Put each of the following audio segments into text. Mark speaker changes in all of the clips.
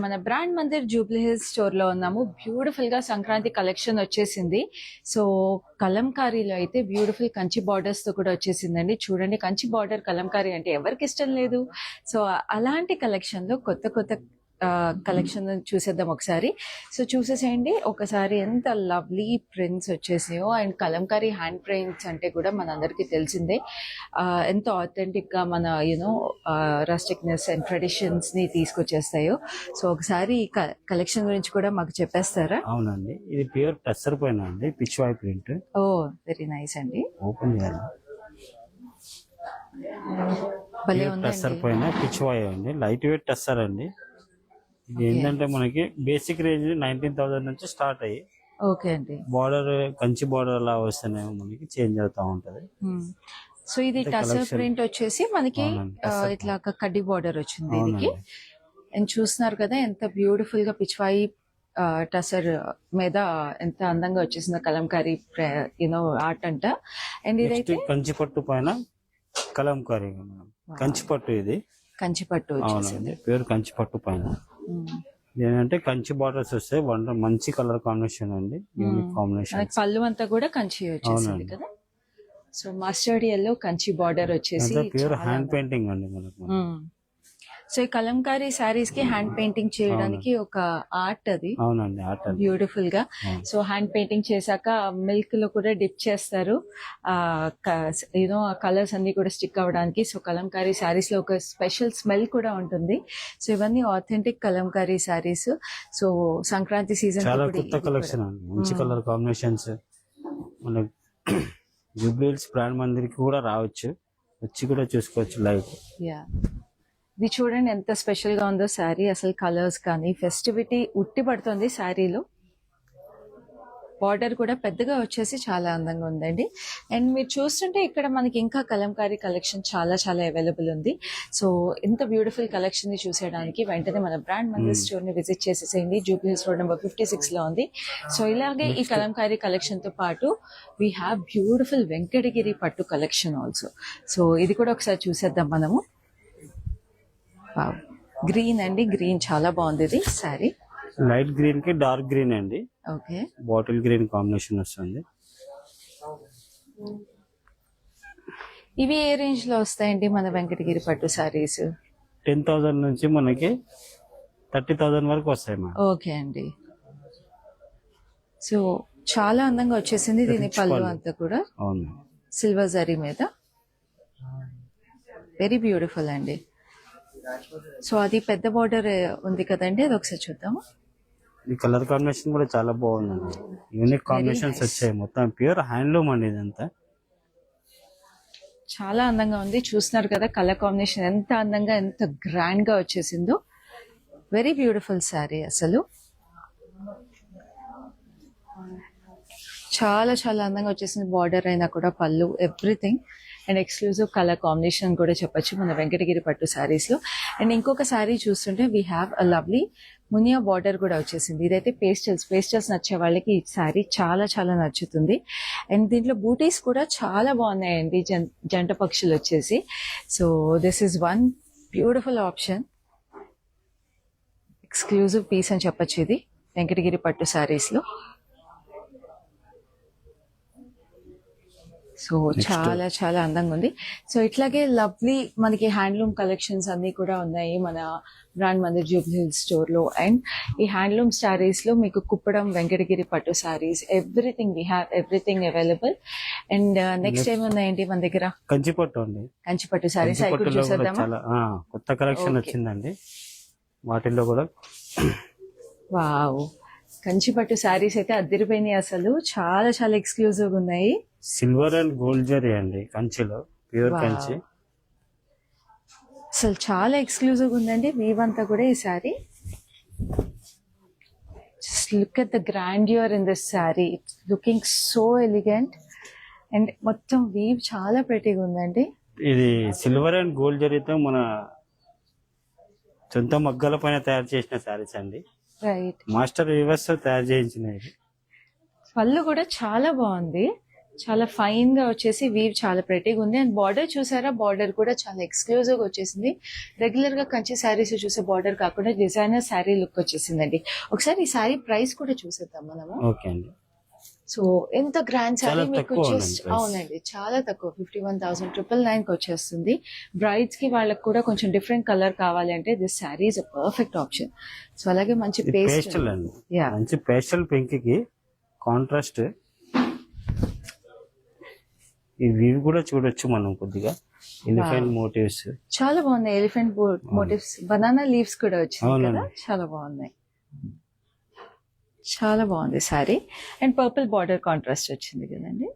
Speaker 1: మన brand Mandir Jubilee Hills store లో ఉన్నాము. బ్యూటిఫుల్ గా సంక్రాంతి కలెక్షన్ వచ్చేసింది. సో కలంకారీలో అయితే బ్యూటిఫుల్ కంచి బార్డర్స్ తో కూడా వచ్చేసిందండి. చూడండి, కంచి బార్డర్ కలంకారీ అంటే ఎవరికి ఇష్టం లేదు. సో అలాంటి కలెక్షన్ లో కొత్త కొత్త కలెక్షన్ చూసేద్దాం ఒకసారి. సో చూసేసేయండి ఒకసారి ఎంత లవ్లీ ప్రింట్స్ వచ్చేసాయో. అండ్ కలంకారీ హ్యాండ్ ప్రింట్స్ అంటే కూడా మనందరికీ తెలిసిందే ఎంత ఆథెంటిక్ గా మన యూనో రస్టిక్నెస్ అండ్ ట్రెడిషన్స్ ని తీసుకొచ్చేస్తాయో. సో ఒకసారి ఈ కలెక్షన్ గురించి కూడా మాకు చెప్పేస్తారా?
Speaker 2: అవునండి, ఇది ప్యూర్ టస్సర్ పైన అండి, పిచ్వాయ్ ప్రింట్.
Speaker 1: ఓ వెరీ నైస్ అండి.
Speaker 2: ఓపెన్ చేయాలి.
Speaker 1: భలే ఉందండి.
Speaker 2: టస్సర్ పైన పిచ్వాయ్ అండి, లైట్ వెయిట్ టస్సర్ అండి. ఇది ఏంటంటే మనకి బేసిక్ రేంజ్ 19,000 నుంచి స్టార్ట్ అయ్యి
Speaker 1: ఓకే అండి.
Speaker 2: బార్డర్ కంచి బార్డర్ అలా వస్తేనే మనకి చేంజ్ అవుతా ఉంటది.
Speaker 1: సో ఇది టసర్ ప్రింట్ వచ్చేసి మనకి ఇట్లా కడ్డీ బార్డర్ వచ్చింది దీనికి. అండ్ చూస్తున్నారు కదా ఎంత బ్యూటిఫుల్ గా పిచ్వాయి టసర్ మీద ఎంత అందంగా వచ్చేసిందో కలంకారీ యూనో ఆర్ట్ అంట. అండ్ ఇదైతే
Speaker 2: కంచి పట్టు పైన కలంకారీ, కంచి పట్టు, ఇది
Speaker 1: కంచి పట్టు వచ్చేసింది,
Speaker 2: ప్యూర్ కంచి పట్టు పైన. ఏంటంటే కంచి బార్డర్స్ వస్తాయి, మంచి కలర్ కాంబినేషన్ అండి, యూనిక్ కాంబినేషన్.
Speaker 1: పళ్ళు అంతా కూడా కంచి వచ్చేసింది కదా. So mustard yellow Kanchi border వచ్చేసి
Speaker 2: ప్యూర్ హ్యాండ్ పెయింటింగ్ అండి మనకు.
Speaker 1: సో ఈ కలంకారీ శారీస్ కి హ్యాండ్ పెయింటింగ్ చేయడానికి ఒక ఆర్ట్ అది.
Speaker 2: అవునండి, ఆర్ట్
Speaker 1: బ్యూటిఫుల్ గా. సో హ్యాండ్ పెయింటింగ్ చేశాక మిల్క్ లో కూడా డిప్ చేస్తారు యూనో ఆ కలర్స్ అన్ని కూడా స్టిక్ అవ్వడానికి. సో కలంకారీ శారీస్ లో ఒక స్పెషల్ స్మెల్ కూడా ఉంటుంది. సో ఇవన్నీ authentic Kalamkari saris. So Sankranti season
Speaker 2: చాలా కొత్త కలెక్షన్ అండి, మంచి కలర్ కాంబినేషన్స్. మన జూబ్లీ హిల్స్ బ్రాండ్ మందిరికి కూడా రావచ్చు, వచ్చి కూడా చూసుకోవచ్చు లైవ్.
Speaker 1: ఇది చూడండి ఎంత స్పెషల్ గా ఉందో శారీ. అసలు కలర్స్ కానీ ఫెస్టివిటీ ఉట్టి పడుతుంది శారీలో. బార్డర్ కూడా పెద్దగా వచ్చేసి చాలా అందంగా ఉందండి. అండ్ మీరు చూస్తుంటే ఇక్కడ మనకి ఇంకా కలంకారీ కలెక్షన్ చాలా చాలా అవైలబుల్ ఉంది. సో ఇంత బ్యూటిఫుల్ కలెక్షన్ ని చూసేయడానికి వెంటనే మన బ్రాండ్ మందిర్ స్టోర్ ని విజిట్ చేసేసేయండి. జూబ్లీ హిల్స్ రోడ్ నెంబర్ 56 లో ఉంది. సో ఇలాగే ఈ కలంకారీ కలెక్షన్ తో పాటు వీ హ్యావ్ బ్యూటిఫుల్ వెంకటగిరి పట్టు కలెక్షన్ ఆల్సో. సో ఇది కూడా ఒకసారి చూసేద్దాం మనము. గ్రీన్ అండి, గ్రీన్ చాలా బాగుంది ఇది సారీ.
Speaker 2: లైట్ గ్రీన్ కి డార్క్ గ్రీన్ అండి,
Speaker 1: ఓకే,
Speaker 2: బాటిల్ గ్రీన్ కాంబినేషన్ వస్తుంది.
Speaker 1: ఇవి ఏ రేంజ్ లో వస్తాయండి మన వెంకటగిరి పట్టు సారీస్?
Speaker 2: 10,000 నుంచి మనకి 30,000 వరకు వస్తాయి మా.
Speaker 1: ఓకే అండి. సో చాలా అందంగా వచ్చేసింది. దీని పళ్ళు అంతా కూడా
Speaker 2: అవును
Speaker 1: సిల్వర్ జరీ మీద, వెరీ బ్యూటిఫుల్ అండి. సో అది పెద్ద బార్డర్ ఉంది కదండి, అది ఒకసారి చూద్దాము.
Speaker 2: ఈ కలర్ కాంబినేషన్ కూడా చాలా బాగుందండి, యూనిక్ కాంబినేషన్స్ వచ్చాయి. మొత్తం ప్యూర్ హ్యాండ్లూమ్ అండి ఇదంతా.
Speaker 1: చాలా అందంగా ఉంది. చూస్తున్నారు కదా కలర్ కాంబినేషన్ ఎంత అందంగా ఎంత గ్రాండ్ గా వచ్చేసిందో. వెరీ బ్యూటిఫుల్ శారీ అసలు. చాలా చాలా అందంగా వచ్చేసింది. బార్డర్ అయినా కూడా పళ్ళు everything. And exclusive colour combination కూడా చెప్పొచ్చు మన వెంకటగిరి పట్టు శారీస్ లో. అండ్ ఇంకొక శారీ చూస్తుంటే we have a lovely Muniya border కూడా వచ్చేసింది. ఇదైతే పేస్టల్స్ నచ్చే వాళ్ళకి ఈ శారీ చాలా చాలా నచ్చుతుంది. అండ్ దీంట్లో బూటీస్ కూడా చాలా బాగున్నాయండి, జంట పక్షులు వచ్చేసి. So this is one beautiful option, exclusive piece అని చెప్పొచ్చు ఇది వెంకటగిరి పట్టు శారీస్ లో. సో చాలా చాలా అందంగా ఉంది. సో ఇట్లాగే లవ్లీ మనకి హ్యాండ్లూమ్ కలెక్షన్స్ అన్ని కూడా ఉన్నాయి మన brand Mandir Jubilee Hills store లో. అండ్ ఈ హ్యాండ్లూమ్ శారీస్ లో మీకు కుప్పడం వెంకటగిరి పట్టు saris everything we have everything available. And next ఏమున్నాయండి మన దగ్గర?
Speaker 2: కంచిపట్టు అండి,
Speaker 1: కంచిపట్టు శారీస్
Speaker 2: చాలా కొత్త కలెక్షన్ వచ్చిందండి వాటిల్లో కూడా.
Speaker 1: వావ్, కంచిపట్టు శారీస్ అయితే అదిరిపోయినాయి అసలు, చాలా చాలా ఎక్స్క్లూజివ్ గా ఉన్నాయి.
Speaker 2: సిల్వర్ అండ్ గోల్డ్ జరీ అండి కంచిలో, ప్యూర్ కంచి.
Speaker 1: అసలు చాలా ఎక్స్క్లూజివ్ గా ఉందండి వీవ్ అంతా కూడా ఈ sari. Just look at the grandeur in this sari, it's looking so elegant. And మొత్తం వీవ్ చాలా ప్రెటీగా ఉందండి.
Speaker 2: ఇది సిల్వర్ అండ్ గోల్డ్ జరీతో మన సొంత మగ్గల పైన తయారు చేసిన శారీస్ అండి,
Speaker 1: రైట్.
Speaker 2: మాస్టర్ వీవర్స్ తయారు చేయించినవి.
Speaker 1: పళ్ళు కూడా చాలా బాగుంది, చాలా ఫైన్ గా వచ్చేసి వీవ్ చాలా ప్రెటీగా ఉంది. అండ్ బార్డర్ చూసారా, బార్డర్ కూడా చాలా ఎక్స్క్లూజివ్ గా వచ్చేసింది. రెగ్యులర్ గా కంచి శారీస్ చూసే బార్డర్ కాకుండా డిజైనర్ శారీ లుక్ వచ్చేసిందండి. ఒకసారి ఈ శారీ ప్రైస్ కూడా చూసేద్దాం మనము.
Speaker 2: ఓకే అండి.
Speaker 1: సో ఎంత గ్రాండ్ శారీ
Speaker 2: చాలా
Speaker 1: మీకు
Speaker 2: తక్కువ ఉందండి
Speaker 1: జస్ట్
Speaker 2: price.
Speaker 1: అవునండి, చాలా తక్కువ 51,999 కి వచ్చేస్తుంది. బ్రైడ్స్ కి వాళ్ళకి కూడా కొంచెం డిఫరెంట్ కలర్ కావాలి అంటే this sari is a perfect option. So అలాగే మంచి పేస్టల్
Speaker 2: పేస్టల్ అండి,
Speaker 1: యా
Speaker 2: మంచి పేస్టల్ పింక్ కి కాంట్రాస్ట్. ఈ వీవ్ కూడా చూడొచ్చు మనం కొద్దిగా ఎలిఫెంట్ మోటివ్స్.
Speaker 1: చాలా బాగున్నాయి. ఎలిఫెంట్ మోటివ్స్, బనానా లీవ్స్ కూడా వచ్చింది కదా,
Speaker 2: అవునండి.
Speaker 1: చాలా బాగున్నాయి. చాలా బాగుంది sari. And purple border contrast వచ్చింది కదండి,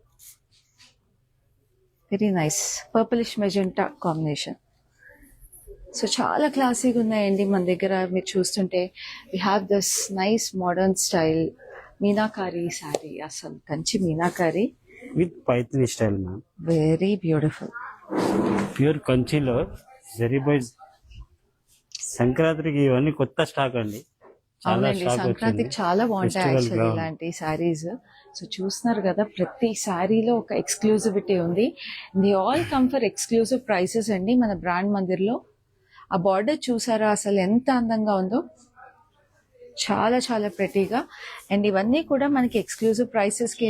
Speaker 1: very nice. Purplish magenta combination. So చాలా క్లాసీగా ఉన్నాయండి మన దగ్గర. మీరు చూస్తుంటే we have this nice modern style Meenakari sari, అసలు Kanchi Meenakari,
Speaker 2: with Paithani style ma'am.
Speaker 1: Very beautiful.
Speaker 2: Pure కంచిలో జరీబైజ్. సంక్రాంతికి ఇవన్నీ కొత్త స్టాక్ అండి, చాలా
Speaker 1: అవునండి,
Speaker 2: స్టాక్
Speaker 1: సంక్రాంతికి
Speaker 2: వచ్చింది.
Speaker 1: చాలా బాగుంటాయి
Speaker 2: Festival
Speaker 1: యాక్చువల్లీ
Speaker 2: gown.
Speaker 1: ఇలాంటి శారీస్. సో చూస్తున్నారు కదా, ప్రతి శారీలో ఒక ఎక్స్క్లూజివిటీ ఉంది. The all come for exclusive prices అండి మన బ్రాండ్ మందిర్లో. ఆ బార్డర్ చూసారా అసలు ఎంత అందంగా ఉందో, చాలా చాలా ప్రెటీగా. అండ్ ఇవన్నీ కూడా మనకి ఎక్స్క్లూజివ్ ప్రైసెస్ కి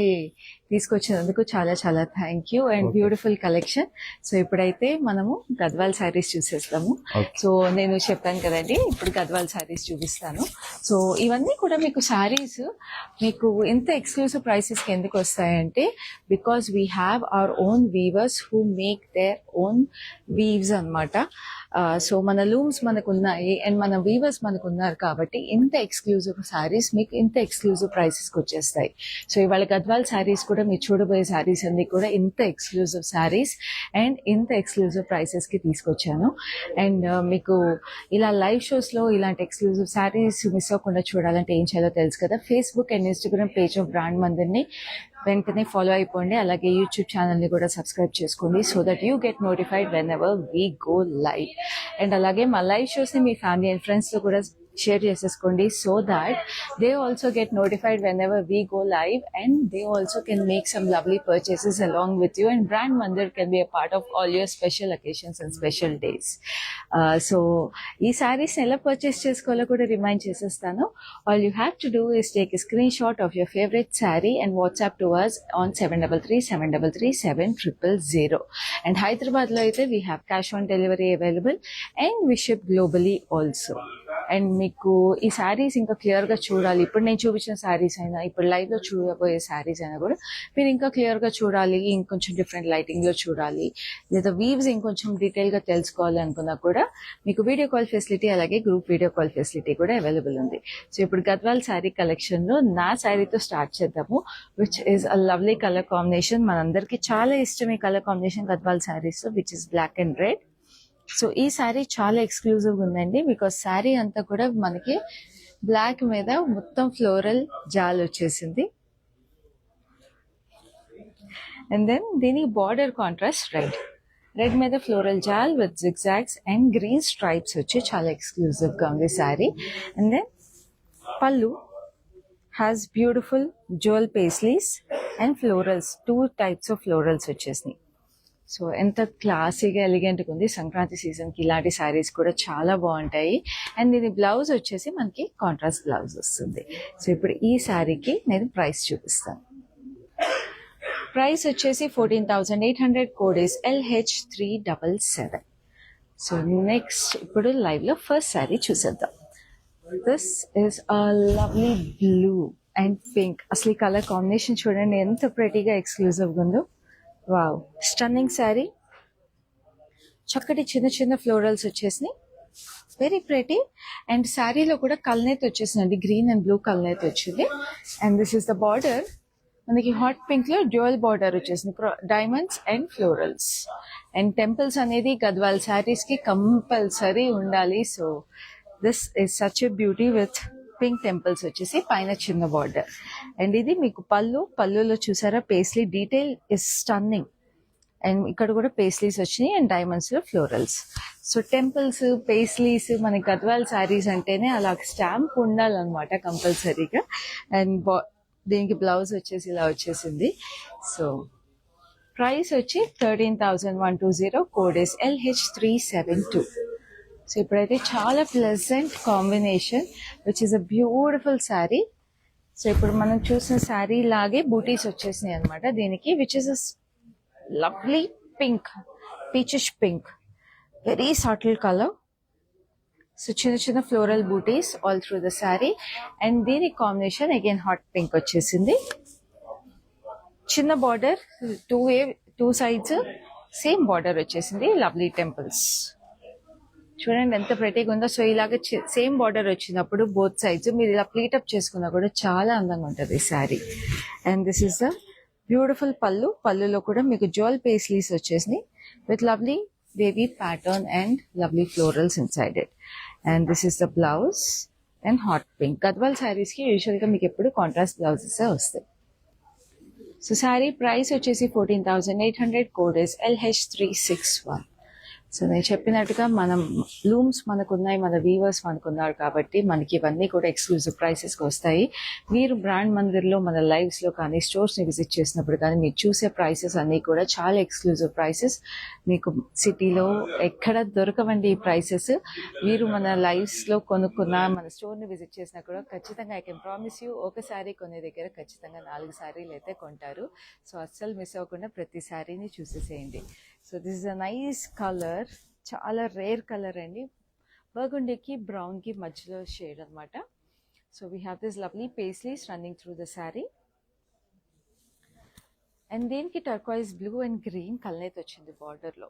Speaker 1: తీసుకొచ్చినందుకు చాలా చాలా thank you. And beautiful collection. So ఇప్పుడైతే మనము గద్వాల్ శారీస్ చూసేస్తాము.
Speaker 2: Okay.
Speaker 1: సో నేను చెప్పాను కదండి, ఇప్పుడు గద్వాల్ శారీస్ చూపిస్తాను. సో ఇవన్నీ కూడా మీకు శారీస్ మీకు ఇంత ఎక్స్క్లూజివ్ ప్రైసెస్ కి ఎందుకు వస్తాయంటే because we have our own weavers who make their own weaves అన్నమాట. సో మన లూమ్స్ మనకు ఉన్నాయి అండ్ మన వీవర్స్ మనకు ఉన్నారు కాబట్టి ఇంత ఎక్స్క్లూజివ్ శారీస్ మీకు ఇంత ఎక్స్క్లూజివ్ ప్రైసెస్ కి వచ్చేస్తాయి. సో ఇవాళ గద్వాల్ శారీస్ కూడా మీరు చూడబోయే శారీస్ అన్ని కూడా ఇంత ఎక్స్క్లూజివ్ శారీస్ అండ్ ఇంత ఎక్స్క్లూజివ్ ప్రైసెస్ కి తీసుకొచ్చాను. అండ్ మీకు ఇలా లైవ్ షోస్ లో ఇలాంటి ఎక్స్క్లూజివ్ శారీస్ మిస్ అవ్వకుండా చూడాలంటే ఏం చేయాలో తెలుసు కదా. Facebook and Instagram page of brand మందిర్ని వెంటనే ఫాలో అయిపోండి. అలాగే యూట్యూబ్ ఛానల్ని కూడా సబ్స్క్రైబ్ చేసుకోండి so that you get notified whenever we go live. And అలాగే మా లైవ్ షోస్ని మీ ఫ్యామిలీ అండ్ ఫ్రెండ్స్తో కూడా షేర్ చేసేసుకోండి so that they also get notified whenever we go live and they also can make some lovely purchases along with you and brand Mandir can be a part of all your special occasions and special days. So ఈ శారీస్ ఎలా purchase చేసుకోవాలో కూడా remind చేసేస్తాను. All you have to do is take a screen shot of your favourite sari and WhatsApp to us on 7337337000. And Hyderabad lo aithe we have cash on delivery available and we ship globally also. And మీకు ఈ శారీస్ ఇంకా clear గా చూడాలి, ఇప్పుడు నేను చూపించిన శారీస్ అయినా ఇప్పుడు లైవ్ లో చూడబోయే శారీస్ అయినా కూడా మీరు ఇంకా క్లియర్ గా చూడాలి, ఇంకొంచెం డిఫరెంట్ లైటింగ్ లో చూడాలి, లేదా వీవ్స్ ఇంకొంచెం డీటెయిల్ గా తెలుసుకోవాలి అనుకున్నా కూడా మీకు వీడియో కాల్ ఫెసిలిటీ అలాగే గ్రూప్ వీడియో కాల్ ఫెసిలిటీ కూడా అవైలబుల్ ఉంది. సో ఇప్పుడు గద్వాల్ శారీ కలెక్షన్ లో నా శారీతో స్టార్ట్ చేద్దాము, which is a lovely colour combination. మనందరికీ చాలా ఇష్టం ఈ కలర్ కాంబినేషన్ గద్వాల్ శారీస్ లో, which is black and red. So ఈ శారీ చాలా ఎక్స్క్లూజివ్ ఉందండి బికాస్ శారీ అంతా కూడా మనకి బ్లాక్ మీద మొత్తం ఫ్లోరల్ జాల్ వచ్చేసింది. అండ్ దెన్ దీని బార్డర్ కాంట్రాస్ట్ రెడ్ మీద ఫ్లోరల్ జాల్ with zigzags and green stripes వచ్చి చాలా ఎక్స్క్లూజివ్ గా ఉంది sari. And then pallu has beautiful jewel paisleys and florals, 2 types of florals వచ్చేసినాయి. సో ఎంత క్లాసీగా ఎలిగెంట్గా ఉంది. సంక్రాంతి సీజన్కి ఇలాంటి శారీస్ కూడా చాలా బాగుంటాయి. అండ్ దీని బ్లౌజ్ వచ్చేసి మనకి కాంట్రాస్ట్ బ్లౌజ్ వస్తుంది. సో ఇప్పుడు ఈ శారీకి నేను ప్రైస్ చూపిస్తాను. ప్రైస్ వచ్చేసి 14,800, code is LH377. So next ఇప్పుడు లైవ్లో ఫస్ట్ శారీ చూసేద్దాం. This is a lovely blue and pink. అసలు ఈ కలర్ కాంబినేషన్ చూడండి ఎంత ప్రెటీగా ఎక్స్క్లూజివ్గా ఉందో. Wow, stunning sari. చక్కటి చిన్న చిన్న ఫ్లోరల్స్ వచ్చేసినాయి, వెరీ ప్రెటీ. అండ్ శారీలో కూడా కల్నేత్ వచ్చేసిందండి, గ్రీన్ అండ్ బ్లూ కల్నేత్ వచ్చింది. And this is the border, మనకి హాట్ పింక్ లో డ్యూయల్ బార్డర్ వచ్చేసింది, diamonds and florals. And temples అనేది గద్వాల్ శారీస్ కి కంపల్సరీ ఉండాలి. So this is such a beauty with pink temples వచ్చేసి పైన చిన్న బార్డర్. అండ్ ఇది మీకు పళ్ళులో చూసారా paisley detail is stunning. And ఇక్కడ కూడా పేస్లీస్ వచ్చినాయి అండ్ డైమండ్స్ లో ఫ్లోరల్స్. సో టెంపుల్స్, పేస్లీస్, మన గద్వాల్ శారీస్ అంటేనే అలా స్టాంప్ ఉండాలన్నమాట కంపల్సరీగా. అండ్ దీనికి బ్లౌజ్ వచ్చేసి ఇలా వచ్చేసింది. సో ప్రైస్ వచ్చి 13,120, కోడ్ ఇస్ LH372. సో ఇప్పుడైతే చాలా pleasant combination which is a beautiful sari. So ఇప్పుడు మనం చూసిన శారీ లాగే బూటీస్ వచ్చేసినాయి అనమాట దీనికి, which is a lovely pink, peachish pink, very subtle colour. So చిన్న చిన్న ఫ్లోరల్ బూటీస్ all through the sari. And దీని కాంబినేషన్ అగైన్ హాట్ పింక్ వచ్చేసింది. చిన్న border, two sides same border వచ్చేసింది. లవ్లీ టెంపుల్స్ చూడండి ఎంత ప్రెటీగా ఉందో. సో ఇలాగ సేమ్ బార్డర్ వచ్చినప్పుడు బోత్ సైడ్స్ మీరు ఇలా ప్లీటప్ చేసుకున్నా కూడా చాలా అందంగా ఉంటుంది ఈ sari. And this is the beautiful పళ్ళు. పళ్ళులో కూడా మీకు జ్యువెల్ పేస్లీస్ వచ్చేసినాయి with lovely wavy pattern and lovely florals inside it. And this is the blouse and hot pink. Gadwal saris కి యూజువల్ గా మీకు ఎప్పుడు కాంట్రాస్ట్ బ్లౌజెస్ వస్తాయి. సో శారీ ప్రైస్ వచ్చేసి 14,800, కోడ్ ఇస్ LH361. సో నేను చెప్పినట్టుగా మనం లూమ్స్ మనకున్నాయి, మన వీవర్స్ మనకున్నారు కాబట్టి మనకి ఇవన్నీ కూడా ఎక్స్క్లూజివ్ ప్రైసెస్కి వస్తాయి. మీరు బ్రాండ్ మందిర్లో మన లైవ్స్లో కానీ స్టోర్స్ని విజిట్ చేసినప్పుడు కానీ మీరు చూసే ప్రైసెస్ అన్నీ కూడా చాలా ఎక్స్క్లూజివ్ ప్రైసెస్. మీకు సిటీలో ఎక్కడ దొరకవండి ఈ ప్రైసెస్. మీరు మన లైవ్స్లో కొనుక్కున్న, మన స్టోర్ని విజిట్ చేసినా కూడా ఖచ్చితంగా ఐ కెన్ ప్రామిస్ యూ ఒక శారీ కొనే దగ్గర ఖచ్చితంగా 4 శారీలు అయితే కొంటారు. సో అస్సలు మిస్ అవ్వకుండా ప్రతి శారీని చూసేసేయండి. So this is a nice colour, చాలా రేర్ కలర్ అండి. బర్గుండీకి బ్రౌన్కి మధ్యలో షేడ్ అనమాట. So we have this lovely paisleys running through the sari. And దీనికి turquoise blue and green colour వచ్చింది బార్డర్లో.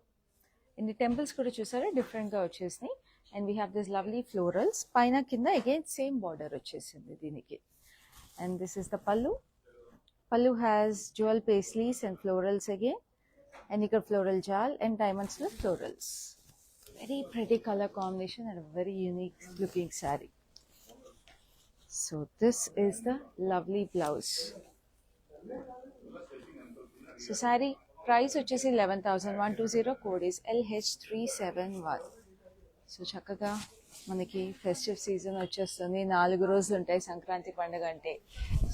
Speaker 1: ఇన్ని టెంపుల్స్ కూడా చూసారా డిఫరెంట్గా వచ్చేసినాయి. And we have this lovely florals. పైన కింద అగైన్ సేమ్ బార్డర్ వచ్చేసింది దీనికి. And this is the pallu. Pallu has jewel paisleys and florals again. And you got floral jal and diamonds with florals. Very pretty color combination and a very unique looking saree. So this is the lovely blouse. So saree price వచ్చేసి 11,120, code is LH371. So చక్కగా మనకి festive season వచ్చేస్తుంది. 4 రోజులు ఉంటాయి సంక్రాంతి పండుగ అంటే.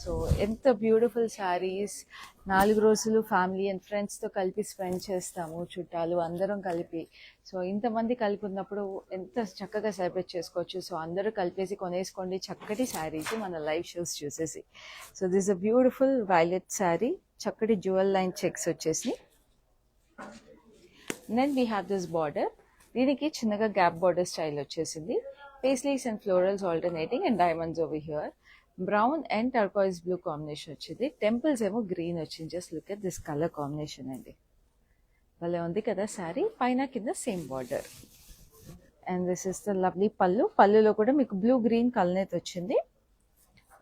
Speaker 1: So ఎంత beautiful saris. 4 రోజులు ఫ్యామిలీ అండ్ ఫ్రెండ్స్తో కలిపి స్పెండ్ చేస్తాము, చుట్టాలు అందరం కలిపి. సో ఇంతమంది కలిపి ఉన్నప్పుడు ఎంత చక్కగా సెలబ్రేట్ చేసుకోవచ్చు. సో అందరూ కలిపేసి కొనేసుకోండి చక్కటి శారీస్ మన లైవ్ షోస్ చూసేసి. So this a beautiful violet sari, చక్కటి జ్యువెల్ లైన్ చెక్స్ వచ్చేసి. Then we have this border. దీనికి చిన్నగా గ్యాప్ బార్డర్ స్టైల్ వచ్చేసింది. Paisleys and florals alternating and diamonds over here. Brown and turquoise blue combination వచ్చింది. Temples ఏమో green వచ్చింది. Just look at this colour combination అండి, భలే ఉంది కదా శారీ. పైన కింద same border. And this is the lovely pallu. పళ్ళులో కూడా మీకు బ్లూ గ్రీన్ కలర్ వచ్చింది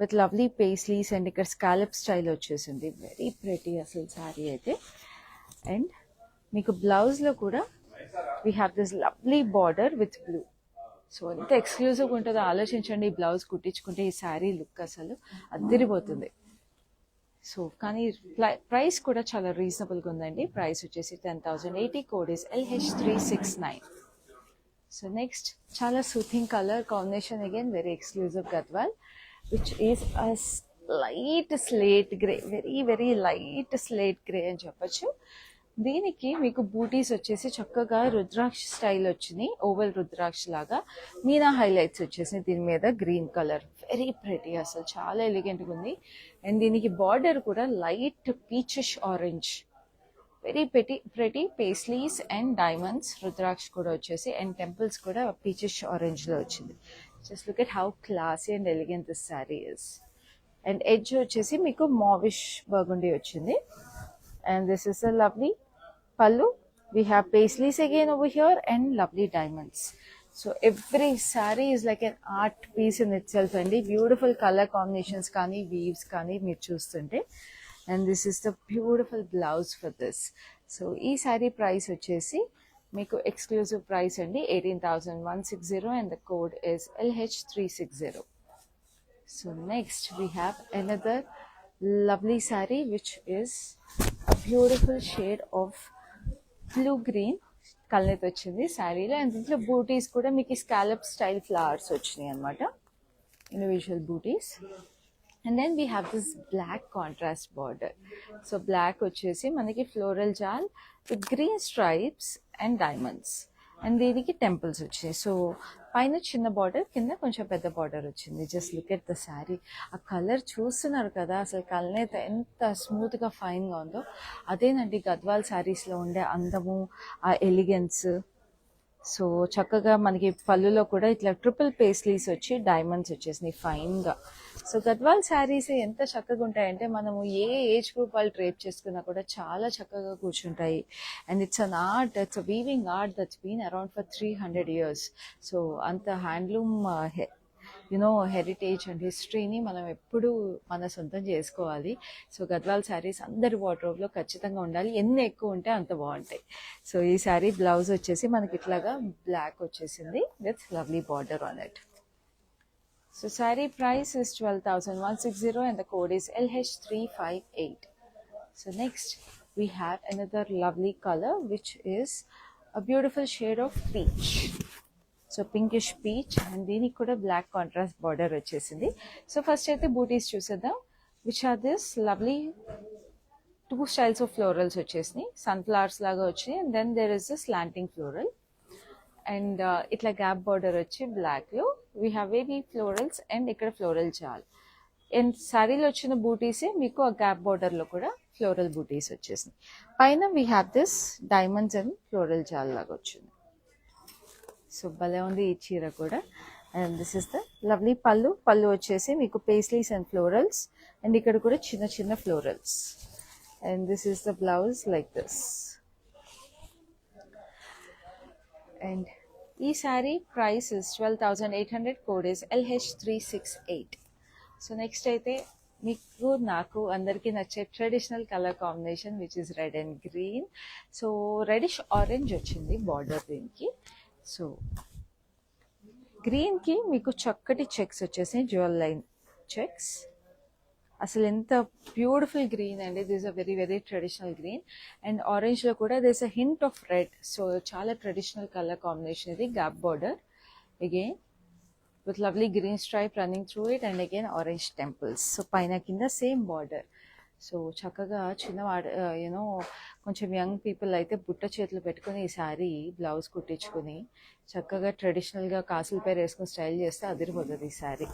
Speaker 1: విత్ లవ్లీ పేస్లీస్ అండ్ ఇక్కడ స్కాలప్ స్టైల్ వచ్చేసింది. వెరీ ప్రెటీ అసలు శారీ అయితే. అండ్ మీకు బ్లౌజ్లో కూడా we have this lovely border with blue. So ఎంత ఎక్స్క్లూజివ్గా ఉంటుందో ఆలోచించండి. ఈ బ్లౌజ్ కుట్టించుకుంటే ఈ శారీ లుక్ అసలు అద్దరిపోతుంది. సో కానీ ప్రైస్ కూడా చాలా రీజనబుల్గా ఉందండి. ప్రైస్ వచ్చేసి 10,080, code is LH369. So next చాలా soothing colour combination, again very exclusive Gadwal, which is a light slate grey, very very light slate grey అని చెప్పచ్చు. దీనికి మీకు బూటీస్ వచ్చేసి చక్కగా రుద్రాక్ష స్టైల్ వచ్చినాయి, ఓవల్ రుద్రాక్ష లాగా. మీనా హైలైట్స్ వచ్చేసినాయి దీని మీద గ్రీన్ కలర్. వెరీ ప్రెటీ అసలు చాలా ఎలిగెంట్గా ఉంది. అండ్ దీనికి బార్డర్ కూడా light peachish orange, very pretty paisleys and diamonds. Rudraksha కూడా వచ్చేసి అండ్ టెంపుల్స్ కూడా పీచిష్ ఆరెంజ్లో వచ్చింది. Just look at how classy and elegant this sari is. And edge వచ్చేసి మీకు మావిష్ బర్గుండీ వచ్చింది. And this is a lovely pallu. We have paisleys again over here and lovely diamonds. So every saree is like an art piece in itself and beautiful color combinations kani weaves kani meer chustunte. And this is the beautiful blouse for this. So ee saree price vachesi meeku exclusive price andi 18,160 and the code is LH360. So next we have another lovely saree which is a beautiful shade of blue green colour వచ్చింది శారీలో. And దీంట్లో బూటీస్ కూడా మీకు scallop style flowers వచ్చినాయి అనమాట, individual butis. And then we have this black contrast border. So black వచ్చేసి మనకి floral జాల్ with green stripes and diamonds, and దీనికి టెంపుల్స్ వచ్చాయి. సో పైన చిన్న బార్డర్, కింద కొంచెం పెద్ద బార్డర్ వచ్చింది. Just look at the sari. ఆ కలర్ చూస్తున్నారు కదా, అసలు కలనేత ఎంత స్మూత్గా ఫైన్గా ఉందో. అదేనండి గద్వాల్ శారీస్లో ఉండే అందము, ఆ ఎలిగెన్స్. సో చక్కగా మనకి పళ్ళులో కూడా ఇట్లా ట్రిపుల్ పేస్లీస్ వచ్చి డైమండ్స్ వచ్చేసినాయి ఫైన్గా. సో గద్వాల్ శారీస్ ఎంత చక్కగా ఉంటాయంటే మనము ఏ ఏజ్ గ్రూప్ వాళ్ళు డ్రేప్ చేసుకున్నా కూడా చాలా చక్కగా కూర్చుంటాయి. And it's an art, it's a weaving art that's been around for 300 years. So అంత హ్యాండ్లూమ్ హెరిటేజ్ అండ్ హిస్టరీని మనం ఎప్పుడూ మన సొంతం చేసుకోవాలి. సో గద్వాల్ శారీస్ అందరి వార్డ్రోబ్లో ఖచ్చితంగా ఉండాలి. ఎన్ని ఎక్కువ ఉంటే అంత బాగుంటాయి. సో ఈ శారీ బ్లౌజ్ వచ్చేసి మనకి ఇట్లాగా బ్లాక్ వచ్చేసింది with lovely border on it. So sari price is 12,160 and the code is LH358. So next we have another lovely color which is a beautiful shade of peach. So pinkish peach, and దీనికి కూడా black contrast border వచ్చేసింది. So first అయితే బూటీస్ చూసేద్దాం, which are this lovely 2 styles of florals వచ్చేసినాయి. Sunflowers లాగా వచ్చినాయి, and then there is the slanting floral, and ఇట్లా గ్యాప్ బార్డర్ వచ్చి బ్లాక్లో we have wavy florals, and ఇక్కడ ఫ్లోరల్ జాల్. అండ్ శారీలో వచ్చిన బూటీసే మీకు ఆ గ్యాప్ బార్డర్లో కూడా ఫ్లోరల్ బూటీస్ వచ్చేసినాయి. పైన we have this diamonds and floral జాల్ లాగా వచ్చింది. సో భలే ఉంది ఈ చీర కూడా. And this is the lovely pallu. Pallu వచ్చేసి మీకు పేస్లీస్ అండ్ ఫ్లోరల్స్, అండ్ ఇక్కడ కూడా చిన్న చిన్న florals. And this is the blouse like this. And ఈ sari price is 12,800, code is LH368. So next అయితే మీకు నాకు అందరికీ నచ్చే traditional colour combination which is red and green. So reddish orange వచ్చింది బార్డర్ దీనికి. సో గ్రీన్కి మీకు చక్కటి చెక్స్ వచ్చేసాయి, జ్యువెల్ లైన్ చెక్స్. అసలు ఎంత బ్యూటిఫుల్ గ్రీన్ అండి. This a very very traditional green. And ఆరెంజ్లో కూడా this a hint of red. So చాలా ట్రెడిషనల్ కలర్ కాంబినేషన్ ఇది. Gap border again with lovely green stripe running through it, and again orange temples. So paina kinda same border. So చక్కగా చిన్నవాడు కొంచెం young people అయితే బుట్ట చేతులు పెట్టుకుని ఈ శారీ బ్లౌజ్ కుట్టించుకుని చక్కగా ట్రెడిషనల్గా కాసుల పేరు వేసుకుని స్టైల్ చేస్తే అదిరిపోతుంది ఈ sari.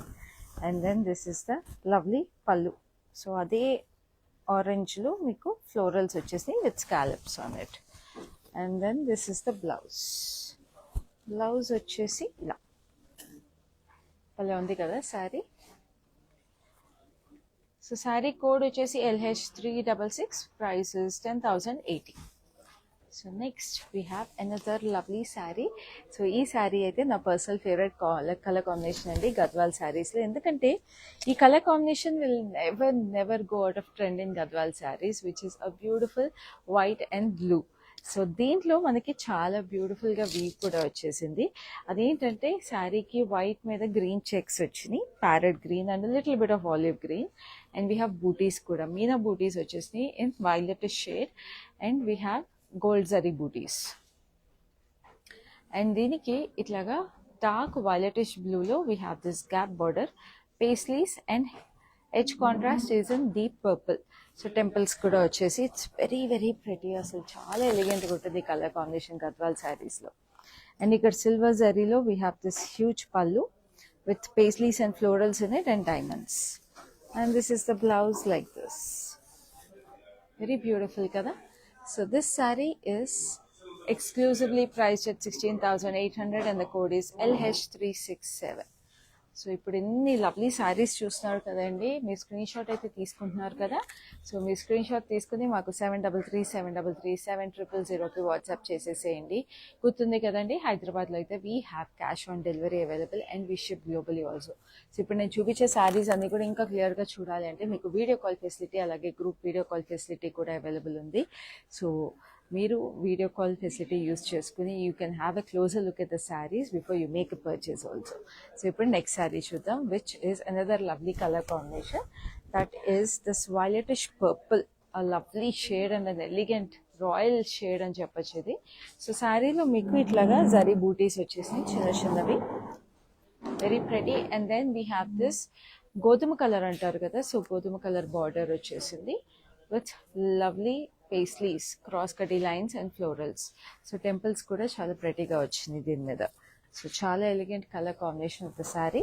Speaker 1: And then this is the lovely pallu. So అదే ఆరెంజ్లో మీకు ఫ్లోరల్స్ వచ్చేసి with scallops on it. And then this is the blouse. Blouse వచ్చేసి ఇలా భలే ఉంది కదా శారీ. సో శారీ కోడ్ వచ్చేసి LH366, price is 10,080. So next we have another lovely sari. So ఈ శారీ అయితే నా పర్సనల్ ఫేవరెట్ కలర్ కాంబినేషన్ అండి గద్వాల్ శారీస్లో. ఎందుకంటే ఈ colour combination will never go out of trend in Gadwal saris, which is a beautiful white and blue. So దీంట్లో మనకి చాలా బ్యూటిఫుల్గా వీవ్ కూడా వచ్చేసింది. అదేంటంటే శారీకి వైట్ మీద గ్రీన్ చెక్స్ వచ్చినాయి, parrot green and little bit of olive green. And we have butis కూడా, మీనా బూటీస్ వచ్చేసినాయి in violet shade, and we have gold zari butis. And దీనికి ఇట్లాగా డార్క్ వైలెటిష్ బ్లూలో we have this gap border, paisleys, and edge contrast is in deep purple. So temples కూడా వచ్చేసి it's very very pretty. అసలు చాలా ఎలిగెంట్గా ఉంటుంది కలర్ కాంబినేషన్ గద్వాల్ శారీస్లో. And ఇక్కడ సిల్వర్ జరీలో we have this huge pallu with paisleys and florals in it and diamonds. And this is the blouse like this. Very beautiful కదా. So this sari is exclusively priced at 16,800 and the code is LH367. So ఇప్పుడు ఎన్ని lovely saris చూస్తున్నారు కదండి, మీ screen shot అయితే తీసుకుంటున్నారు కదా. So మీ screen shot తీసుకుని మాకు 7337337000కి వాట్సాప్ చేసేసేయండి. గుర్తుంది కదండి, హైదరాబాద్లో అయితే we have cash on delivery available and we ship globally also. So ఇప్పుడు నేను చూపించే శారీస్ అన్ని కూడా ఇంకా క్లియర్గా చూడాలి అంటే మీకు వీడియో కాల్ ఫెసిలిటీ, అలాగే గ్రూప్ వీడియో కాల్ ఫెసిలిటీ కూడా అవైలబుల్ ఉంది. సో మీరు వీడియో కాల్ ఫెసిలిటీ యూస్ చేసుకుని you can have a closer look at the saris before you make a purchase also. So ఇప్పుడు నెక్స్ట్ శారీ చూద్దాం, which is another lovely colour combination. That is this violetish purple, a lovely shade and an elegant royal shade అని చెప్పొచ్చు ఇది. So శారీలో మీకు ఇట్లాగా జరీ బూటీస్ వచ్చేసి చిన్న చిన్నవి, very pretty. And then we have this గోధుమ కలర్ అంటారు కదా, సో గోధుమ కలర్ బార్డర్ వచ్చేసింది with lovely paisleys, cross cutty lines and florals. So temples కూడా చాలా ప్రెటీగా వచ్చింది దీని మీద. సో చాలా elegant colour combination of the sari.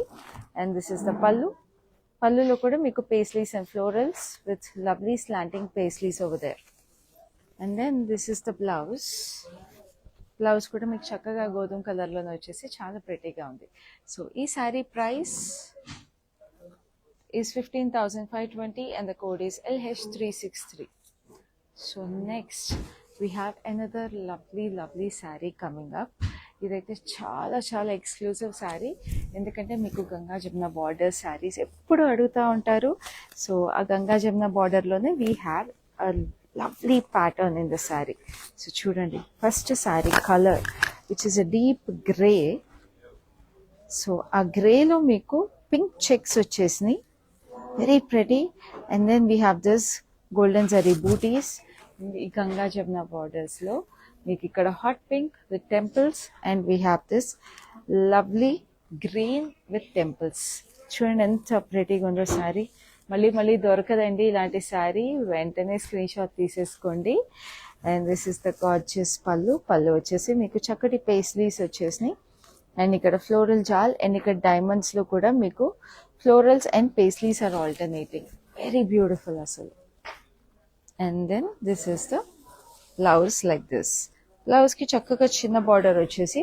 Speaker 1: And this is the pallu. పళ్ళులో కూడా మీకు paisleys and florals with lovely slanting paisleys over there. And then this is the blouse. Blouse కూడా మీకు చక్కగా గోధుమ కలర్లోనే వచ్చేసి చాలా ప్రెటీగా ఉంది. సో ఈ sari price is 15,520 and the code is LH363. So next we have another lovely saree coming up. ఇదైతే చాలా చాలా ఎక్స్క్లూజివ్ శారీ, ఎందుకంటే మీకు గంగా జమున బార్డర్ శారీస్ ఎప్పుడు అడుగుతూ ఉంటారు. సో ఆ గంగా జమున బార్డర్లోనే we have a lovely pattern in the sari. So చూడండి, first sari colour which is a deep grey. So ఆ గ్రేలో మీకు పింక్ చెక్స్ వచ్చేసినాయి, very pretty. And then we have this golden zari booties. ఈ గంగా జమున బార్డర్స్ లో మీకు ఇక్కడ hot pink with temples and we have this lovely green with temples. చూడండి ఎంత ప్రెటీగా ఉందో శారీ. మళ్ళీ దొరకదండి ఇలాంటి శారీ, వెంటనే స్క్రీన్ షాట్ తీసేసుకోండి. And this is the gorgeous పళ్ళు. పళ్ళు వచ్చేసి మీకు చక్కటి పేస్లీస్ వచ్చేసినాయి అండ్ ఇక్కడ ఫ్లోరల్ జాల్ అండ్ ఇక్కడ డైమండ్స్ లో కూడా మీకు florals and paisleys are alternating. Very beautiful అసలు. And then this is the blouse like this. Blouse కి చక్కగా చిన్న బార్డర్ వచ్చేసి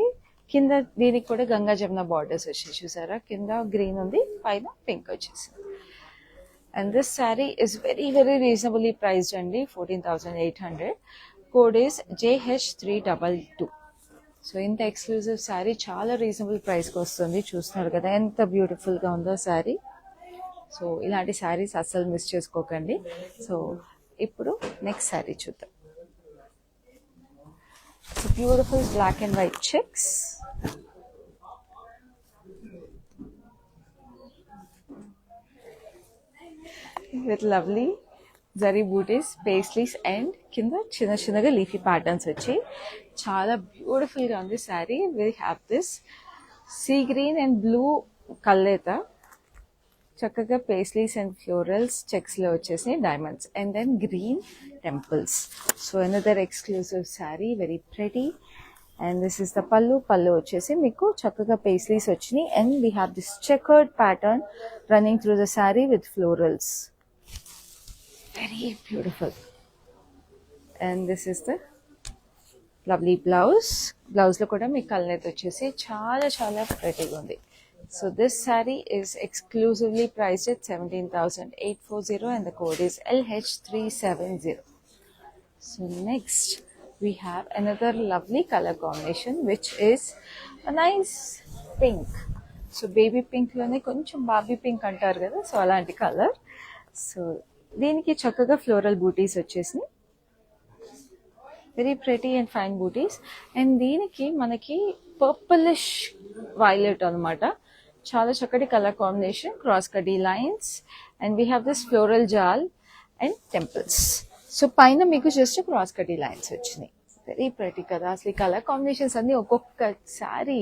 Speaker 1: కింద దీనికి కూడా గంగా జమున బార్డర్స్ వచ్చేసి చూసారా, కింద గ్రీన్ ఉంది, పైన పింక్ వచ్చేసింది. And this sari is very reasonably priced అండి, 14,800. Code is JH322. సో ఇంత ఎక్స్క్లూజివ్ శారీ చాలా రీజనబుల్ ప్రైస్కి వస్తుంది. చూస్తున్నారు కదా ఎంత బ్యూటిఫుల్గా ఉందో శారీ. సో ఇలాంటి శారీస్ అస్సలు మిస్ చేసుకోకండి. సో ఇప్పుడు నెక్స్ట్ శారీ చూద్దాం. So beautiful black and white checks. With lovely zari buttis, paisleys and కింద చిన్నగా లీఫీ ప్యాటర్న్స్ వచ్చి చాలా బ్యూటిఫుల్గా ఉంది sari. We have this sea green and blue కల్లేత, చక్కగా పేస్లీస్ అండ్ ఫ్లోరల్స్ చెక్స్లో వచ్చేసి diamonds and then green temples. So another exclusive sari, very pretty. And this is the pallu. Pallu వచ్చేసి మీకు చక్కగా పేస్లీస్ వచ్చినాయి and we have this checkered pattern running through the sari with florals. Very beautiful. And this is the lovely blouse. Blouse lo kuda meeku kalnet vachesi చాలా prettyగా ఉంది. So this saree is exclusively priced at 17,840 and the code is LH370. So next we have another lovely color combination which is a nice pink. So baby pink lone koncham baby pink antaru kada, so alanti color. So దీనికి చక్కగా floral బూటీస్ వచ్చేసినాయి, very pretty and fine buttis. And దీనికి మనకి purplish violet అనమాట, చాలా చక్కటి colour combination, cross cutty lines and we have this floral జాల్ and temples. So పైన మీకు జస్ట్ క్రాస్ కటీ లైన్స్ వచ్చినాయి. వెరీ ప్రెటీ కదా అసలు. ఈ కలర్ కాంబినేషన్స్ అన్ని ఒక్కొక్క శారీ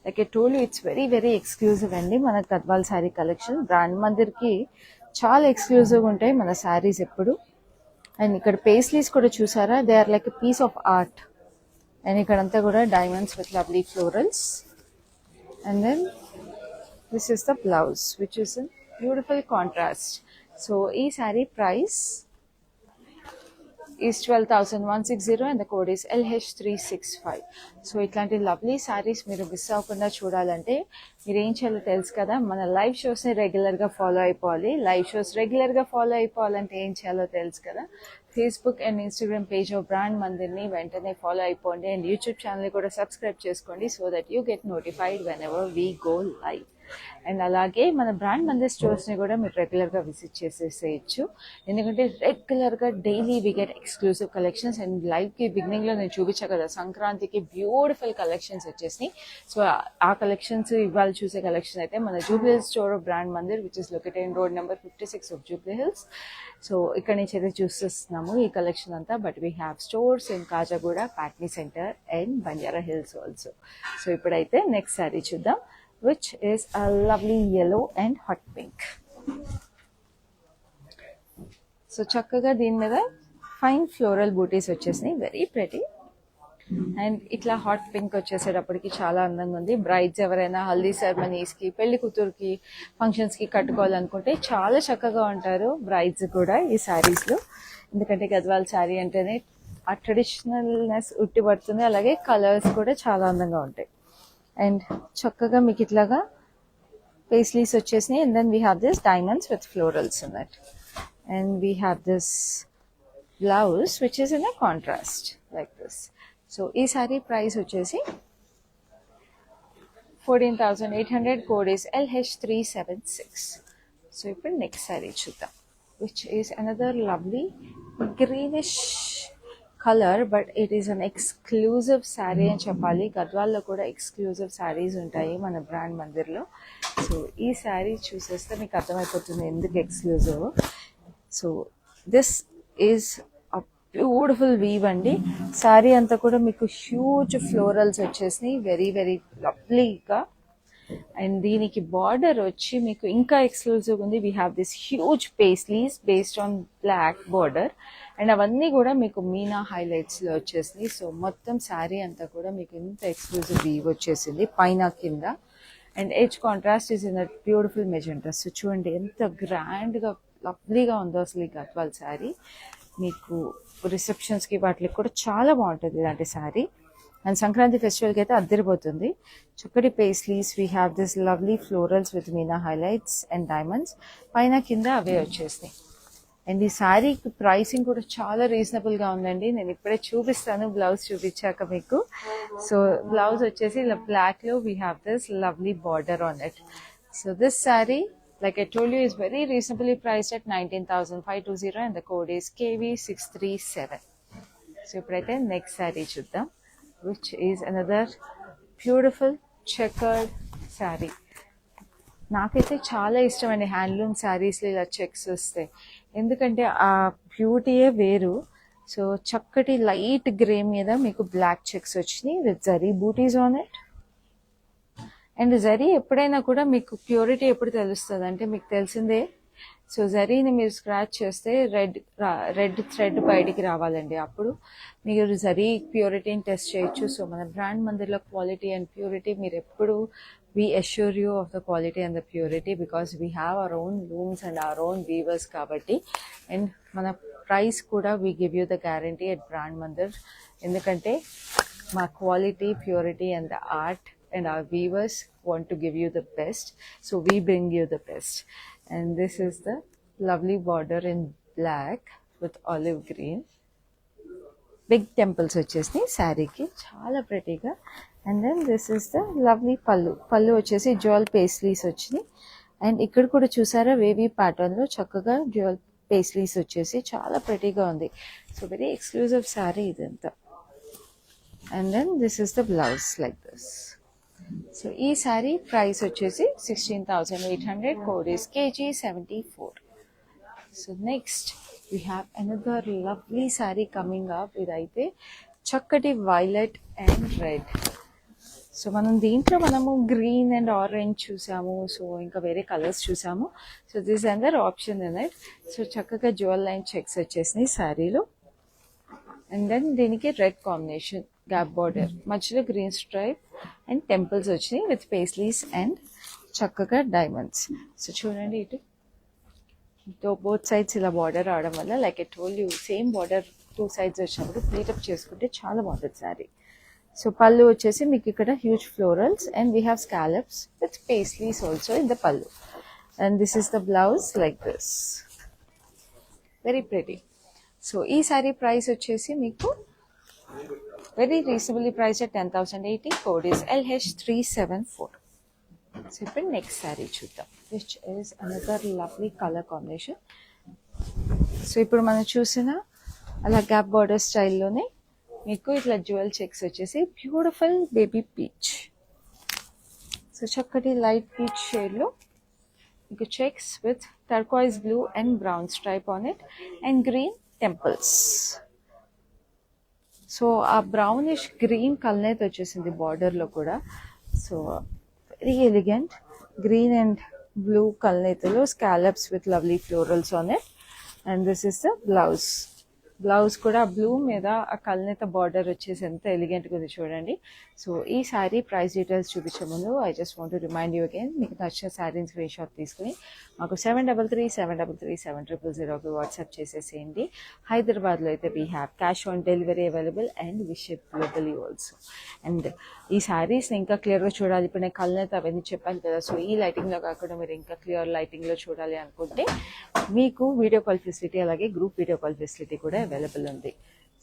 Speaker 1: లైక్ ఏ టోల్ ఇట్స్ వెరీ ఎక్స్క్లూజివ్ అండి. మన గద్వాల్ శారీ కలెక్షన్ బ్రాండ్ మందిర్కి చాలా ఎక్స్క్లూజివ్గా ఉంటాయి మన శారీస్ ఎప్పుడు. అండ్ ఇక్కడ పేస్లీస్ కూడా చూసారా, they are like a piece of art. And ఇక్కడంతా కూడా diamonds with lovely florals. And then this is the blouse which is in beautiful contrast. So ఈ sari price is 12,160 and the code is LH365. So ఇట్లాంటి lovely saris మీరు miss అవ్వకుండా చూడాలంటే మీరు ఏం చేయాలో తెలుసు కదా, మన లైవ్ షోస్ని రెగ్యులర్గా ఫాలో అయిపోవాలి. లైవ్ షోస్ రెగ్యులర్గా ఫాలో అయిపోవాలంటే ఏం చేయాలో తెలుసు కదా, Facebook and Instagram page of brand మందిర్ని వెంటనే ఫాలో అయిపోండి. అండ్ యూట్యూబ్ ఛానల్ కూడా సబ్స్క్రైబ్ చేసుకోండి so that you get notified whenever we go live. And అలాగే మన బ్రాండ్ మందిర్ స్టోర్స్ని కూడా మీరు రెగ్యులర్గా విజిట్ చేసేసేయచ్చు, ఎందుకంటే రెగ్యులర్గా daily we get exclusive collections. And లైవ్కి బిగినింగ్లో నేను చూపించా కదా, సంక్రాంతికి బ్యూటిఫుల్ కలెక్షన్స్ వచ్చేసినాయి. సో ఆ కలెక్షన్స్ ఇవాళ చూసే కలెక్షన్ అయితే మన Jubilee Hills store of brand Mandir which is located in road number 56 of Jubilee Hills. So ఇక్కడ నుంచి అయితే చూసేస్తున్నాము ఈ కలెక్షన్ అంతా. But we have stores in Khajaguda, Patny centre and Banjara Hills also. So ఇప్పుడైతే నెక్స్ట్ శారీ చూద్దాం, which is a lovely yellow and hot pink. So చక్కగా దీని మీద ఫైన్ ఫ్లోరల్ బూటీస్ వచ్చేసినాయి, వెరీ ప్రెటీ. అండ్ ఇట్లా హాట్ పింక్ వచ్చేసేటప్పటికి చాలా అందంగా ఉంది. బ్రైడ్స్ ఎవరైనా హల్దీ సెరమనీస్కి, పెళ్లి కూతురుకి, ఫంక్షన్స్కి కట్టుకోవాలనుకుంటే చాలా చక్కగా ఉంటారు బ్రైడ్స్ కూడా ఈ శారీస్లో. ఎందుకంటే గద్వాల్ శారీ అంటేనే ఆ ట్రెడిషనల్నెస్ ఉట్టిపడుతుంది, అలాగే కలర్స్ కూడా చాలా అందంగా ఉంటాయి. అండ్ చక్కగా మీకు ఇట్లాగా పేస్లీస్ వచ్చేసినాయి. And then we have this diamonds with florals in that. And we have this blouse which is in a contrast like this. So ఈ సారీ ప్రైస్ వచ్చేసి 14,800. Code is LH376. సో ఇప్పుడు నెక్స్ట్ సారీ చూద్దాం, which is another lovely greenish colour, but it is an exclusive sari అని చెప్పాలి. గద్వాల్లో కూడా exclusive saris ఉంటాయి మన brand మందిర్లో. So ఈ శారీ చూసేస్తే మీకు అర్థమైపోతుంది ఎందుకు exclusive. So this is a beautiful weave అండి. శారీ అంతా కూడా మీకు హ్యూజ్ ఫ్లోరల్స్ వచ్చేసినాయి, వెరీ వెరీ లవ్లీగా. అండ్ దీనికి బార్డర్ వచ్చి మీకు ఇంకా ఎక్స్క్లూజివ్ ఉంది. We have this huge paisleys based on black border, and అవన్నీ కూడా మీకు మీనా హైలైట్స్లో వచ్చేసింది. సో మొత్తం శారీ అంతా కూడా మీకు ఇంత ఎక్స్క్లూజివ్ వీవ్ వచ్చేసింది పైన కింద. And edge contrast is in a beautiful magenta. So చూడండి ఎంత గ్రాండ్గా లవ్లీగా ఉందో అసలు ఈ గద్వాల్ శారీ. మీకు రిసెప్షన్స్కి వాటికి కూడా చాలా బాగుంటుంది ఇలాంటి శారీ. అండ్ సంక్రాంతి ఫెస్టివల్కి అయితే అద్దరిపోతుంది. చక్కటి paisleys, we have this lovely florals with Meena highlights and diamonds, పైన కింద అవే వచ్చేసినాయి. అండ్ ఈ శారీకి ప్రైసింగ్ కూడా చాలా రీజనబుల్గా ఉందండి. నేను ఇప్పుడే చూపిస్తాను బ్లౌజ్ చూపించాక మీకు. సో బ్లౌజ్ వచ్చేసి ఇలా బ్లాక్లో we have this lovely border on it. So this sari, like I told you, is very reasonably priced at 19,520 and the code is KV637. So ipudaithe next saree chuddam, which is another beautiful checkered saree. నాకైతే చాలా ఇష్టం అండి handloom శారీస్లో ఇలా checks వస్తాయి, ఎందుకంటే ఆ బ్యూటీయే వేరు. సో చక్కటి లైట్ గ్రే మీద మీకు బ్లాక్ చెక్స్ వచ్చినాయి with zari butis on it. And zari ఎప్పుడైనా కూడా మీకు ప్యూరిటీ ఎప్పుడు తెలుస్తుంది అంటే మీకు తెలిసిందే. సో జరీని మీరు స్క్రాచ్ చేస్తే రెడ్ థ్రెడ్ బయటికి రావాలండి, అప్పుడు మీరు జరీ ప్యూరిటీని టెస్ట్ చేయొచ్చు. సో మన బ్రాండ్ మందిర్లో క్వాలిటీ అండ్ ప్యూరిటీ మీరు ఎప్పుడు we assure you of the quality and the purity because we have our own looms and our own weavers kabatti. And mana price kuda we give you the guarantee at Brand Mandir, endukante ma quality, purity and the art and our weavers want to give you the best, so we bring you the best. And this is the lovely border in black with olive green. Big temples వచ్చేసి శారీకి చాలా ప్రెటీగా. And then this is the lovely pallu వచ్చేసి jewel paisleys వచ్చినాయి. And ఇక్కడ కూడా చూసారా wavy ప్యాటర్న్లో చక్కగా జ్యువెల్ పేస్లీస్ వచ్చేసి చాలా ప్రెటీగా ఉంది. సో వెరీ ఎక్స్క్లూజివ్ శారీ ఇదంతా. And then this is the blouse like this. So ఈ శారీ ప్రైస్ వచ్చేసి 16,800. Code is KG74. So next we have another lovely saree coming up. ఇదైతే చక్కటి వైలెట్ అండ్ రెడ్. సో మనం దీంట్లో మనము గ్రీన్ అండ్ ఆరెంజ్ చూసాము, so ఇంకా వేరే కలర్స్ చూసాము. సో దిస్ అందర్ ఆప్షన్ ఇన్ ఇట్. సో చక్కగా జ్యువెల్ లైన్ చెక్స్ వచ్చేసినాయి శారీలో. అండ్ దెన్ దీనికి రెడ్ కాంబినేషన్ గ్యాప్ బార్డర్, మధ్యలో గ్రీన్ స్ట్రైప్ అండ్ టెంపుల్స్ వచ్చినాయి విత్ పేస్లీస్ అండ్ చక్కగా డైమండ్స్. సో చూడండి ఇటు బోత్ సైడ్స్ ఇలా బార్డర్ రావడం వల్ల like I told you same border two sides వచ్చినప్పుడు ప్లీటప్ చేసుకుంటే చాలా బాగుంటుంది శారీ. సో పళ్ళు వచ్చేసి మీకు ఇక్కడ huge florals and we have scallops with paisleys also in the pallu. And this is the blouse like this, very pretty. So ఈ శారీ ప్రైస్ వచ్చేసి మీకు very reasonably price at 10,080. Code is LH374. So ఇప్పుడు next sari చూద్దాం, which is another lovely colour combination. So ఇప్పుడు మనం చూసిన అలా gap border స్టైల్లోనే మీకు ఇట్లా జ్యువెల్ చెక్స్ వచ్చేసి బ్యూటిఫుల్ బేబీ పీచ్. సో చక్కటి లైట్ పీచ్ షేడ్లో మీకు checks with turquoise blue and brown stripe on it and green temples. So ఆ బ్రౌనిష్ గ్రీన్ కలర్ వచ్చేసింది బార్డర్లో కూడా. So very elegant green and blue కల్నేతలో scallops with lovely florals on it. And this is the blouse. Blouse కూడా blue మీద ఆ కల్నేత border వచ్చేసి ఎంత ఎలిగెంట్గా ఉంది చూడండి. సో ఈ శారీ ప్రైస్ డీటెయిల్స్ చూపించే ముందు I just want to remind you again, మీకు నచ్చిన శారీని స్క్రీన్ షాట్ తీసుకుని మాకు 7337337000కి వాట్సాప్ చేసేసేయండి. హైదరాబాద్లో అయితే we have cash on delivery available and we ship globally also. And ఈ శారీస్ని ఇంకా క్లియర్గా చూడాలి, ఇప్పుడు నేను కల్నేత అవన్నీ చెప్పాను కదా, సో ఈ లైటింగ్లో కాకుండా మీరు ఇంకా క్లియర్ లైటింగ్లో చూడాలి అనుకుంటే మీకు వీడియో కాల్ ఫెసిలిటీ అలాగే గ్రూప్ వీడియో కాల్ ఫెసిలిటీ కూడా అవైలబుల్ ఉంది.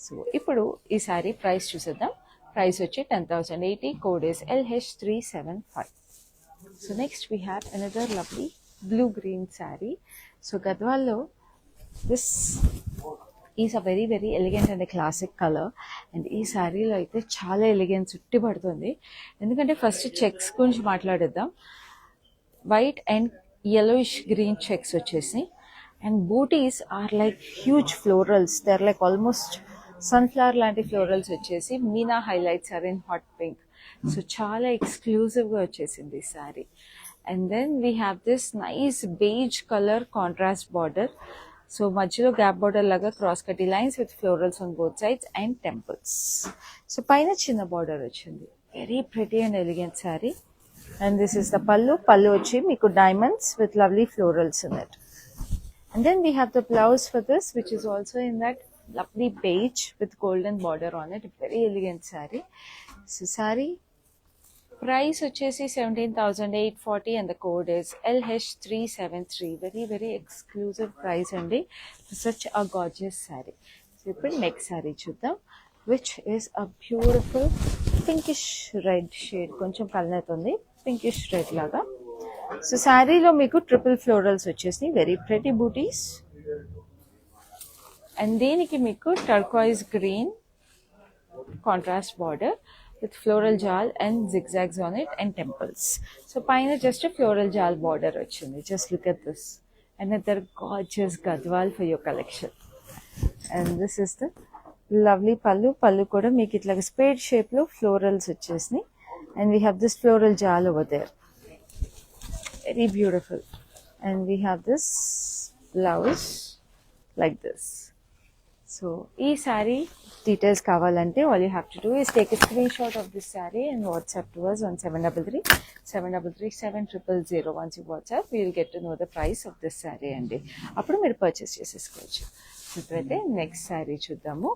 Speaker 1: సో ఇప్పుడు ఈ శారీ ప్రైస్ చూసేద్దాం. ప్రైస్ వచ్చి 10,080, code is LH375. So next we have another lovely blue green sari. So గద్వాల్లో this is a very very elegant and classic colour. And ఈ శారీలో అయితే చాలా ఎలిగెన్స్ ఉట్టి పడుతుంది. ఎందుకంటే ఫస్ట్ చెక్స్ గురించి మాట్లాడేద్దాం. White and yellowish green checks వచ్చేసి, and booties are like huge florals. They're like almost sunflower లాంటి ఫ్లోరల్స్ వచ్చేసి meena highlights are in hot pink. So చాలా ఎక్స్క్లూజివ్గా వచ్చేసింది ఈ sari. And then we have this nice beige colour contrast border. So మధ్యలో gap border లాగా cross cutty lines with florals on both sides and temples. So పైన చిన్న border వచ్చింది. Very pretty and elegant sari. And this is the pallu. Pallu వచ్చి మీకు diamonds with lovely florals in it. And then we have the blouse for this, which is also in that lovely beige with golden border on it. Very elegant saree. So saree price వచ్చేసి 17,840 and the code is LH373. Very very exclusive price అండి for such a gorgeous saree. So ఇప్పుడు next saree చూద్దాం, which is a beautiful pinkish red shade. కొంచెం colour ఉంది, pinkish red లాగా. So శారీలో మీకు triple florals వచ్చేసి వెరీ ప్రెటీ బూటీస్. అండ్ దీనికి మీకు turquoise green contrast border with floral జాల్ and zigzags on it and temples. So పైన జస్ట్ ఫ్లోరల్ జాల్ బార్డర్ వచ్చింది. Just look at this. Another gorgeous Gadwal for your collection. And this is the lovely pallu. Pallu కూడా మీకు ఇట్లా spade షేప్లో florals వచ్చేసినాయి. And we have this floral jal over there, very beautiful. And we have this blouse like this. So ee saree details kavalante all you have to do is take a screenshot of this saree and WhatsApp to us on 7337337000. Once you WhatsApp, we will get to know the price of this saree andi appudu meer purchase chesesukochu. Ipudaithe next saree chuddaamu,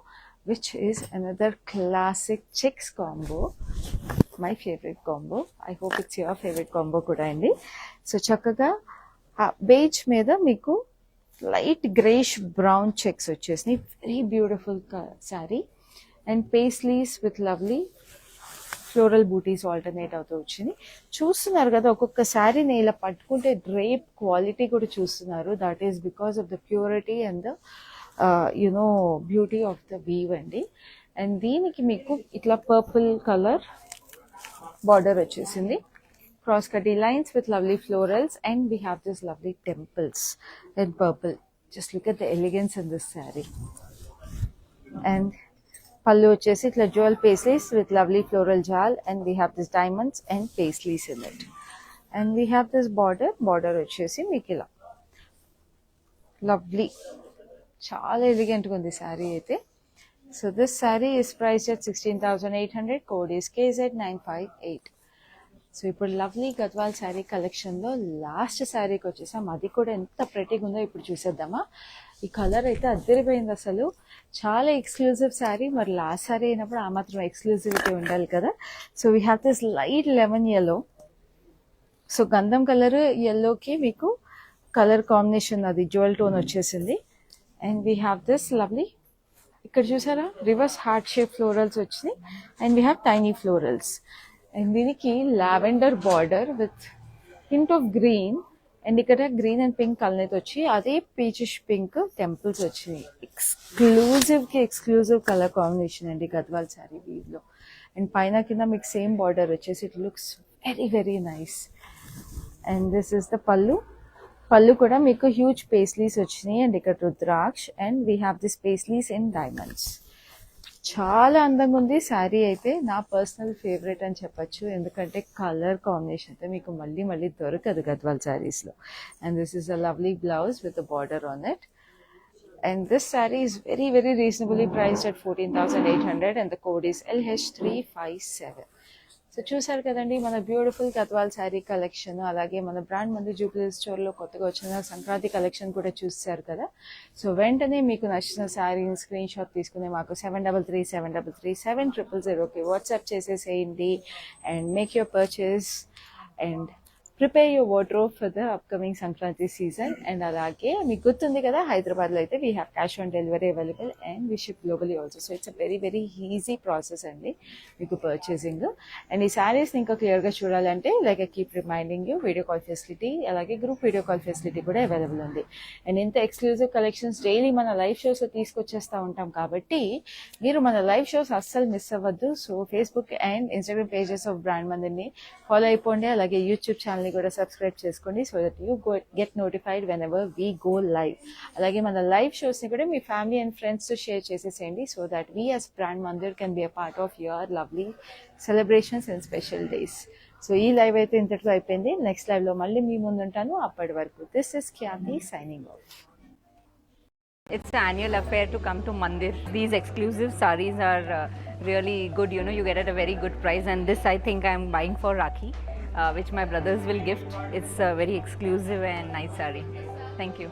Speaker 1: which is another classic checks combo. My favourite combo. I hope it's your favourite combo కూడా అండి. So చక్కగా beige మీద మీకు light greyish brown checks వచ్చేసినాయి. Very beautiful sari and paisleys with lovely floral butis alternate అవుతూ వచ్చింది. చూస్తున్నారు కదా, ఒక్కొక్క శారీని ఇలా పట్టుకుంటే డ్రేప్ క్వాలిటీ కూడా చూస్తున్నారు. That is because of the purity and the beauty of the weave అండి. అండ్ దీనికి మీకు ఇట్లా పర్పుల్ కలర్ బార్డర్ వచ్చేసింది, cross cutty lines with lovely florals and we have this lovely temples in purple. Just look at the elegance in this sari. And pallu వచ్చేసి ఇట్లా jewel paisleys with lovely floral జాల్ and we have this diamonds and paisleys in it. And we have this border వచ్చేసి మీకు ఇలా lovely, చాలా ఎలిగెంట్గా ఉంది శారీ అయితే. So this saree is priced at 16,800. Code is KZ958. So ఇప్పుడు లవ్లీ గద్వాల్ శారీ కలెక్షన్లో last శారీకి వచ్చేసాం. అది కూడా ఎంత ప్రెటీగా ఉందో ఇప్పుడు చూసేద్దామా. ఈ కలర్ అయితే అద్దరిపోయింది అసలు. చాలా ఎక్స్క్లూజివ్ శారీ. మరి లాస్ట్ శారీ అయినప్పుడు ఆ మాత్రం ఎక్స్క్లూజివిటీ ఉండాలి కదా. So we have this light lemon yellow. So గంధం కలర్ ఎల్లోకి మీకు కలర్ కాంబినేషన్ అది జ్యువెల్ టోన్ వచ్చేసింది. And we have this lovely, ఇక్కడ చూసారా రివర్స్ హార్ట్ షేప్ ఫ్లోరల్స్ వచ్చినాయి and we have tiny florals. And దీనికి lavender border with hint of green and ఇక్కడ గ్రీన్ అండ్ పింక్ కలర్ వచ్చి అదే పీచిష్ పింక్ టెంపుల్స్ వచ్చినాయి. Exclusive colour combination అండి గద్వాల్ శారీ వీవ్లో. అండ్ పైన కింద మీకు సేమ్ బార్డర్ వచ్చేసి it looks very very nice. And this is the pallu. Pallu కూడా మీకు హ్యూజ్ పేస్లీస్ వచ్చినాయి అండ్ ఇక్కడ rudraksha and we have this paisleys in diamonds. చాలా అందంగా ఉంది శారీ అయితే. నా పర్సనల్ ఫేవరెట్ అని చెప్పచ్చు, ఎందుకంటే కలర్ కాంబినేషన్ అయితే మీకు మళ్ళీ మళ్ళీ దొరకదు గద్వాల్ శారీస్లో. And this is a lovely blouse with a border on it. And this saree is very, very reasonably priced at 14,800 and the code is LH357. So చూసారు కదండి మన బ్యూటిఫుల్ గద్వాల్ శారీ కలెక్షన్, అలాగే మన బ్రాండ్ మంది జూబ్లీ స్టోర్లో కొత్తగా వచ్చిన సంక్రాంతి కలెక్షన్ కూడా చూసారు కదా. సో వెంటనే మీకు నచ్చిన శారీని స్క్రీన్ షాట్ తీసుకుని మాకు 7337337000కి వాట్సాప్ చేసేసేయండి and make your purchase and prepare your wardrobe for the upcoming Sankranti season. And అలాగే మీకు గుర్తుంది కదా, హైదరాబాద్లో అయితే we have cash on delivery available and we ship globally also. So it's a very very easy process అండి మీకు purchasing. And ఈ శారీస్ని ఇంకా క్లియర్గా చూడాలంటే like I keep reminding you, video call facility అలాగే గ్రూప్ వీడియో కాల్ ఫెసిలిటీ కూడా available ఉంది. అండ్ ఇంత ఎక్స్క్లూజివ్ కలెక్షన్స్ డైలీ మన లైవ్ షోస్లో తీసుకొచ్చేస్తూ ఉంటాం కాబట్టి మీరు మన లైవ్ షోస్ అస్సలు మిస్ అవ్వద్దు. So Facebook and Instagram pages of brand మందిని ఫాలో అయిపోండి, అలాగే యూట్యూబ్ ఛానల్ కూడా సబ్స్క్రైబ్ చేసుకోండి so that you get notified whenever we go live. అలాగే మన లైవ్ షోస్ని కూడా మీ ఫ్యామిలీ అండ్ ఫ్రెండ్స్తో షేర్ చేసేసేయండి so that we as brand Mandir can be a part of your lovely celebrations and special days. So ఈ live అయితే ఇంతటితో అయిపోయింది. Next లైవ్లో మళ్ళీ మీ ముందు ఉంటాను. అప్పటి వరకు this is Khyati signing off.
Speaker 3: It's an annual affair to come to Mandir. These exclusive sarees are really good. You know, you get at a very good price. And this, I think, I'm buying for Rakhi, which my brothers will gift. It's a very exclusive and nice saree. Thank you.